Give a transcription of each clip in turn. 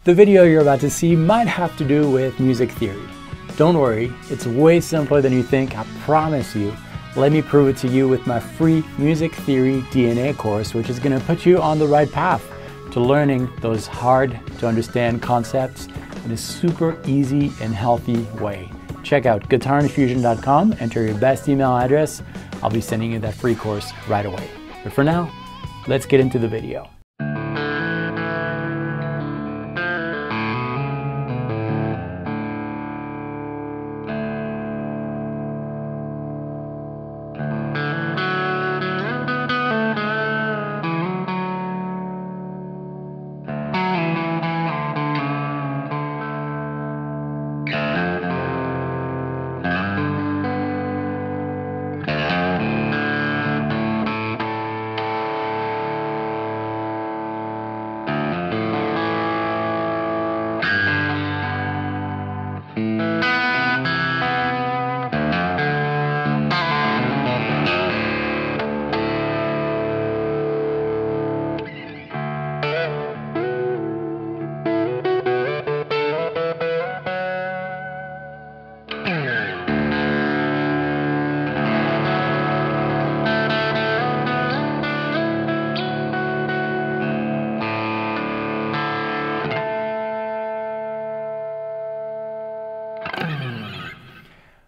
The video you're about to see might have to do with music theory. Don't worry, it's way simpler than you think, I promise you. Let me prove it to you with my free Music Theory DNA course, which is going to put you on the right path to learning those hard to understand concepts in a super easy and healthy way. Check out guitarinfusion.com, enter your best email address. I'll be sending you that free course right away. But for now, let's get into the video.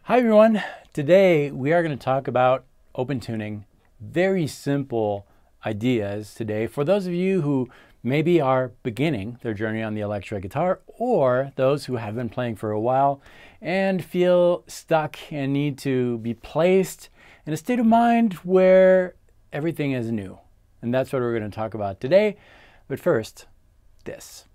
Hi everyone, today we are going to talk about open tuning. Very simple ideas today for those of you who maybe are beginning their journey on the electric guitar, or those who have been playing for a while and feel stuck and need to be placed in a state of mind where everything is new. And that's what we're going to talk about today. But first, this.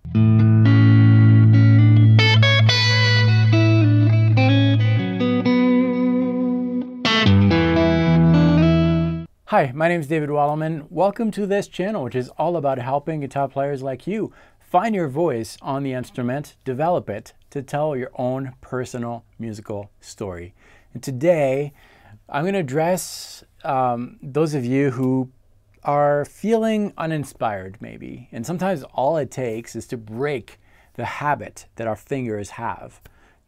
Hi, my name is David Wallerman. Welcome to this channel, which is all about helping guitar players like you find your voice on the instrument, develop it to tell your own personal musical story. And today, I'm going to address those of you who are feeling uninspired, maybe. And sometimes all it takes is to break the habit that our fingers have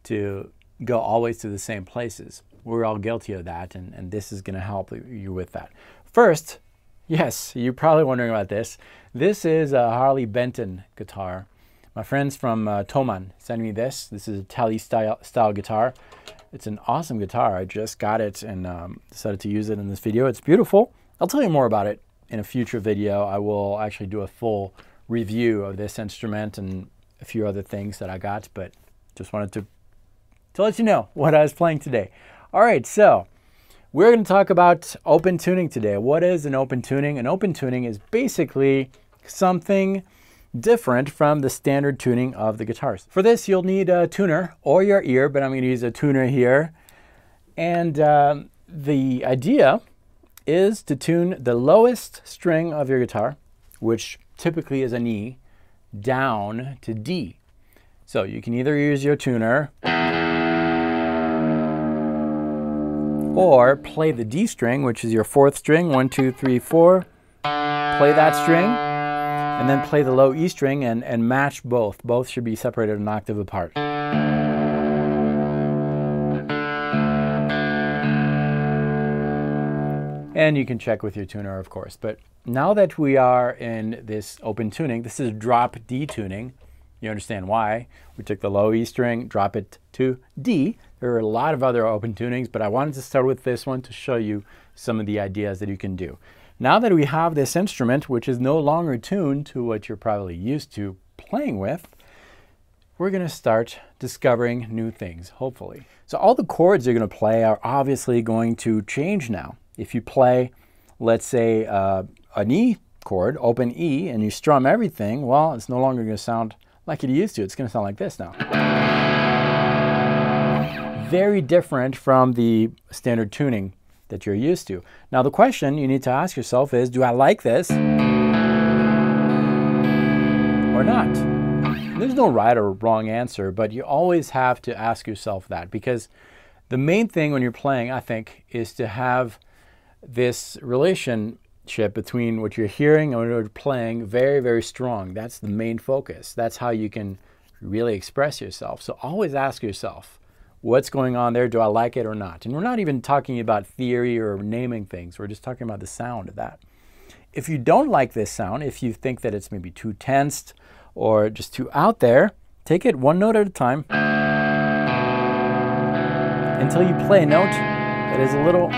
to go always to the same places. We're all guilty of that, and this is going to help you with that. First, yes, you're probably wondering about this. This is a Harley Benton guitar. My friends from Thomann sent me this. This is a Tele style guitar. It's an awesome guitar. I just got it and decided to use it in this video. It's beautiful. I'll tell you more about it in a future video. I will actually do a full review of this instrument and a few other things that I got, but just wanted to let you know what I was playing today. All right, so we're going to talk about open tuning today. What is an open tuning? An open tuning is basically something different from the standard tuning of the guitars. For this, you'll need a tuner or your ear, but I'm going to use a tuner here. And the idea is to tune the lowest string of your guitar, which typically is an E, down to D. So you can either use your tuner or play the D string, which is your fourth string, 1, 2, 3, 4. Play that string, and then play the low E string and match both. Both should be separated an octave apart. And you can check with your tuner, of course. But now that we are in this open tuning, this is drop D tuning. You understand why. We took the low E string, drop it to D. There are a lot of other open tunings, but I wanted to start with this one to show you some of the ideas that you can do. Now that we have this instrument, which is no longer tuned to what you're probably used to playing with, we're going to start discovering new things, hopefully. So all the chords you're going to play are obviously going to change now. If you play, let's say, an E chord, open E, and you strum everything, well, it's no longer going to sound like it used to. It's going to sound like this now. Very different from the standard tuning that you're used to. Now the question you need to ask yourself is, do I like this or not? There's no right or wrong answer, but you always have to ask yourself that, because the main thing when you're playing, I think, is to have this relationship relationship between what you're hearing and what you're playing very, very strong. That's the main focus. That's how you can really express yourself. So always ask yourself, what's going on there? Do I like it or not? And we're not even talking about theory or naming things. We're just talking about the sound of that. If you don't like this sound, if you think that it's maybe too tensed or just too out there, take it one note at a time until you play a note that is a little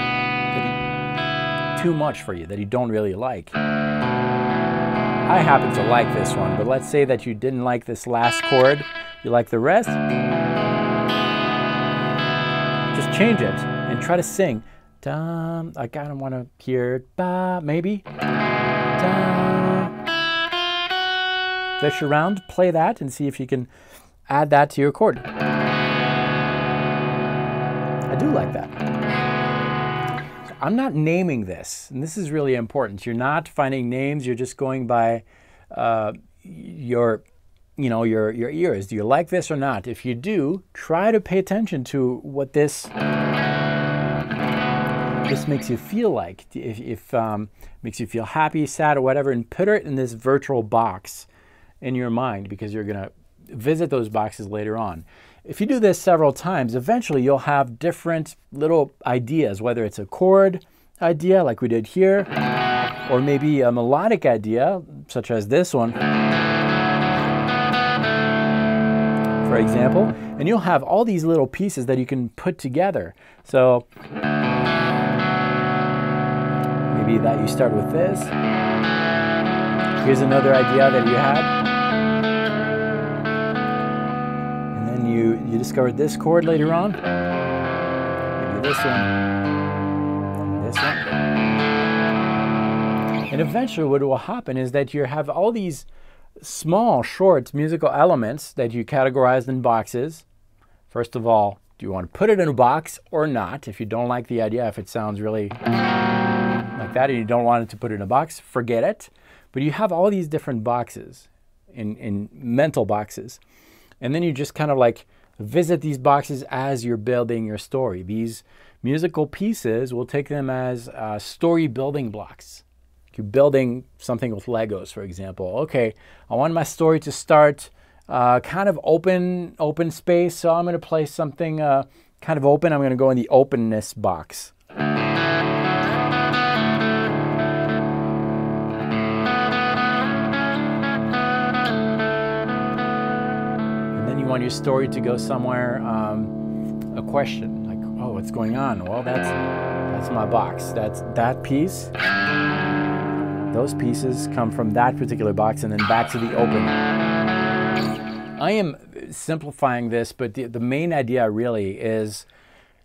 too much for you, that you don't really like. I happen to like this one, but let's say that you didn't like this last chord, you like the rest. Just change it and try to sing. Dum, I kind of want to hear ba, maybe. Dum. Fish around, play that, and see if you can add that to your chord. I do like that. So I'm not naming this, and this is really important. You're not finding names. You're just going by your ears. Do you like this or not? If you do, try to pay attention to what this makes you feel like. If makes you feel happy, sad, or whatever, and put it in this virtual box in your mind, because you're going to visit those boxes later on. If you do this several times, eventually you'll have different little ideas, whether it's a chord idea like we did here, or maybe a melodic idea, such as this one, for example, and you'll have all these little pieces that you can put together. So maybe that you start with this. Here's another idea that you had. And then you discovered this chord later on. Maybe this one. And this one. And eventually what will happen is that you have all these small, short musical elements that you categorized in boxes. First of all, do you want to put it in a box or not? If you don't like the idea, if it sounds really like that and you don't want it to put it in a box, forget it. But you have all these different boxes, in mental boxes. And then you just kind of like visit these boxes as you're building your story. These musical pieces, we'll take them as story building blocks. You're building something with Legos, for example. Okay, I want my story to start kind of open space, so I'm going to play something kind of open. I'm going to go in the openness box. And then you want your story to go somewhere, a question, like, oh, what's going on? Well, that's my box. That's that piece. Those pieces come from that particular box and then back to the open. I am simplifying this, but the main idea really is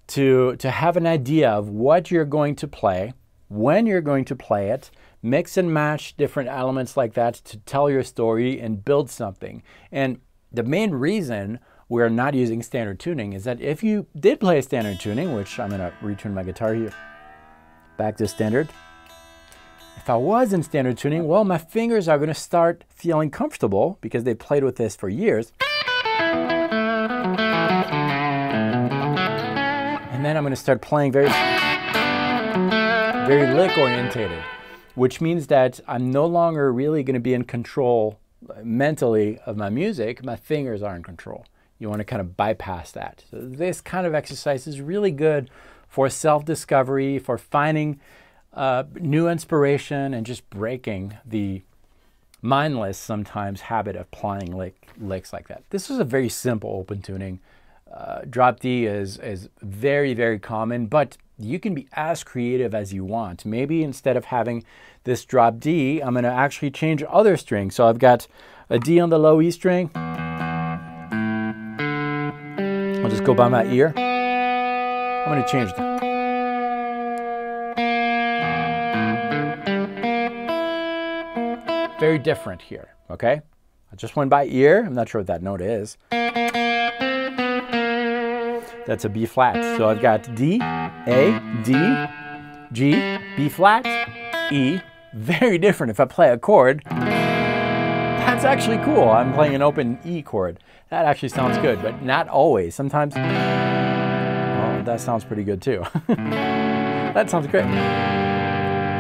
to have an idea of what you're going to play, when you're going to play it, mix and match different elements like that to tell your story and build something. And the main reason we're not using standard tuning is that if you did play a standard tuning, which I'm going to retune my guitar here, back to standard. If I was in standard tuning, well, my fingers are going to start feeling comfortable because they played with this for years. And then I'm going to start playing very lick orientated, which means that I'm no longer really going to be in control mentally of my music. My fingers are in control. You want to kind of bypass that. So this kind of exercise is really good for self-discovery, for finding new inspiration and just breaking the mindless sometimes habit of playing licks like that. This is a very simple open tuning. Drop D is very, very common, but you can be as creative as you want. Maybe instead of having this drop D, I'm going to actually change other strings. So I've got a D on the low E string. I'll just go by my ear. I'm going to change that. Very different here, okay? I just went by ear. I'm not sure what that note is. That's a B flat. So I've got D, A, D, G, B flat, E. Very different. If I play a chord, that's actually cool. I'm playing an open E chord. That actually sounds good, but not always. Sometimes, well, that sounds pretty good too. That sounds great.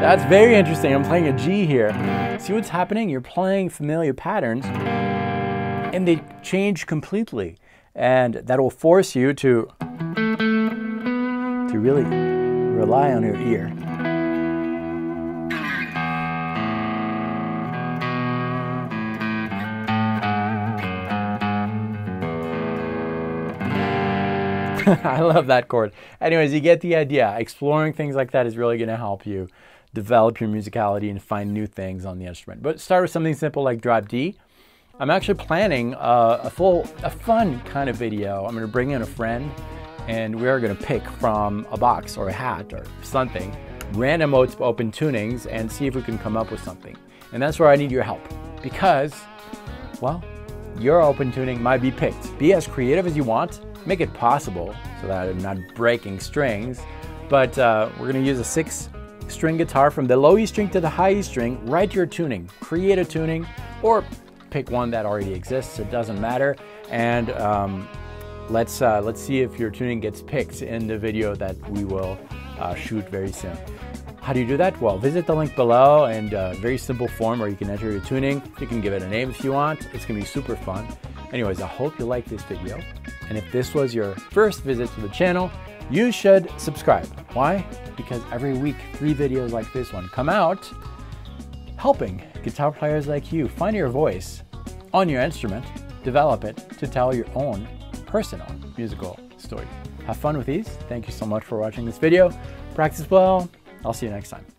That's very interesting. I'm playing a G here. See what's happening? You're playing familiar patterns and they change completely. And that will force you to really rely on your ear. I love that chord. Anyways, you get the idea. Exploring things like that is really going to help you develop your musicality and find new things on the instrument. But start with something simple like drop D. I'm actually planning a fun kind of video. I'm going to bring in a friend and we're going to pick from a box or a hat or something, random open tunings, and see if we can come up with something. And that's where I need your help because, well, your open tuning might be picked. Be as creative as you want. Make it possible so that I'm not breaking strings. But we're going to use a 6-string guitar from the low E string to the high E string. Write your tuning, create a tuning, or pick one that already exists. It doesn't matter. And let's see if your tuning gets picked in the video that we will shoot very soon. How do you do that? Well, visit the link below and a very simple form where you can enter your tuning. You can give it a name if you want. It's going to be super fun. Anyways, I hope you liked this video. And if this was your first visit to the channel, you should subscribe. Why? Because every week, 3 videos like this one come out, helping guitar players like you find your voice on your instrument, develop it to tell your own personal musical story. Have fun with these. Thank you so much for watching this video. Practice well. I'll see you next time.